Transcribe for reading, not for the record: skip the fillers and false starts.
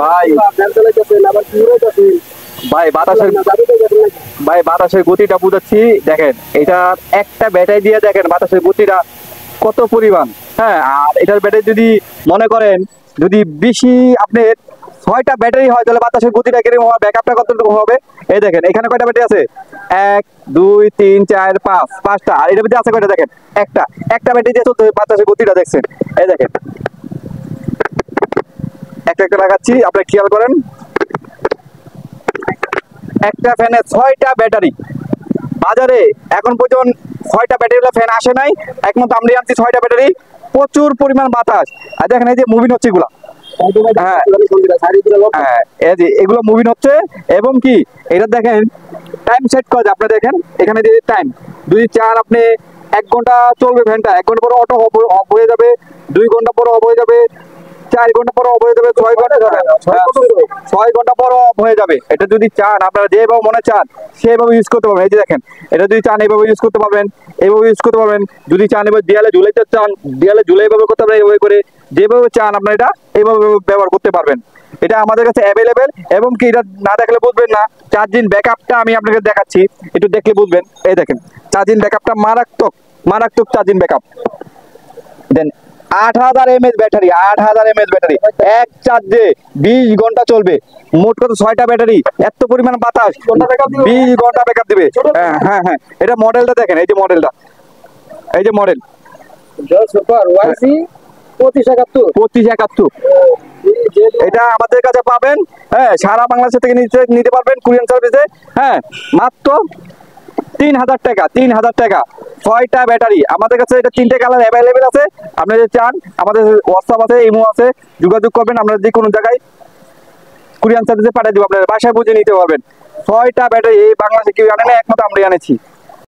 ভাই ভাই বাতাসের ভাই বাতাসের গতিটা বুঝাচ্ছি, দেখেন এটা একটা ব্যাটারি দিয়ে দেখেন বাতাসের গতিটা কত পরিমাণ। হ্যাঁ, আর এটার ব্যাটারি যদি মনে করেন যদি বেশি আপনার 6টা ব্যাটারি হয় তাহলে বাতাসের গতিটা কিরকম হবে, ব্যাকআপটা কতটুকু হবে। এই দেখেন এখানে কয়টা ব্যাটারি আছে, 1 2 3 4 5, 5টা। আর এটার মধ্যে আছে কয়টা দেখেন, একটা। একটা ব্যাটারি দিয়ে চলতে বাতাসের গতিটা দেখছেন, এই দেখেন একটা একটা লাগাচ্ছি, আপনি খেয়াল করেন। একটা ফ্যানে 6টা ব্যাটারি। বাজারে এখন পর্যন্ত 6টা ব্যাটারি ফ্যান আসে নাই, একমাত্র আমরা আনছি 6টা ব্যাটারি। প্রচুর পরিমাণ বাতাস। আর দেখেন এই যে মুভিং হচ্ছে এগুলা, হ্যাঁ হ্যাঁ, এই যে এগুলো মুভিং হচ্ছে। এবং কি এটা দেখেন টাইম সেট করা যায়, আপনি দেখেন এখানে যে টাইম যদি চান আপনি 1 ঘন্টা চলবে ফ্যানটা, 1 ঘন্টা পরে অটো অফ হয়ে যাবে, 2 ঘন্টা পরে অফ হয়ে যাবে, 4 ঘন্টা পরে অফ হয়ে যাবে, 6 ঘন্টা, 6 ঘন্টা পরে অফ হয়ে যাবে। এটা যদি চান আপনারা যেভাবে মনে চান সেভাবে ইউজ করতে পারবেন। এই যে দেখেন এটা যদি চান এইভাবে ইউজ করতে পারবেন, এইভাবে ইউজ করতে পারবেন। যদি চান এবার দেয়ালে ঝুলাইতে চান, দেয়ালে ঝুলে এইভাবে করতে পারবেন, এইভাবে করে যেভাবে চান আপনারা এটা এইভাবে ব্যবহার করতে পারবেন। এটা আমাদের কাছে অ্যাভেলেবেল। এবং কি এটা না দেখলে বুঝবেন না, চার্জিং ব্যাকআপটা আমি আপনাকে দেখাচ্ছি, একটু দেখলে বুঝবেন। এই দেখেন চার্জিং ব্যাকআপটা মারাত্মক, মারাত্মক চার্জিং ব্যাকআপ। দেন 8000 mAh ব্যাটারি, 8000 mAh ব্যাটারি, এক চার্জে 20 ঘন্টা চলবে। মোট কত 6টা ব্যাটারি, এত পরিমাণ বাতাস 20 ঘন্টা ব্যাকআপ দিবে। হ্যাঁ হ্যাঁ হ্যাঁ, এটা মডেলটা দেখেন, এই যে মডেলটা, এই যে মডেল 2571। এটা আমাদের কাছে পাবেন, হ্যাঁ সারা বাংলাদেশ থেকে নিতে নিতে পারবেন কুরিয়ান সার্ভিসে। হ্যাঁ মাত্র 3000 টাকা, 3000 টাকা 6টা ব্যাটারি আমাদের কাছে। এটা 3টে কালার অ্যাভেলেবেল আছে। আপনি যদি চান আমাদের হোয়াটসঅ্যাপ আছে, ইমো আছে, যোগাযোগ করবেন, আমরা যে কোনো জায়গায় কুরিয়ান সার্ভিসে পাঠিয়ে দেবো, আপনার বাসায় বুঝে নিতে পারবেন। 6টা ব্যাটারি এই বাংলাদেশে কেউ আনে না, একমাত্র আমরা আনেছি।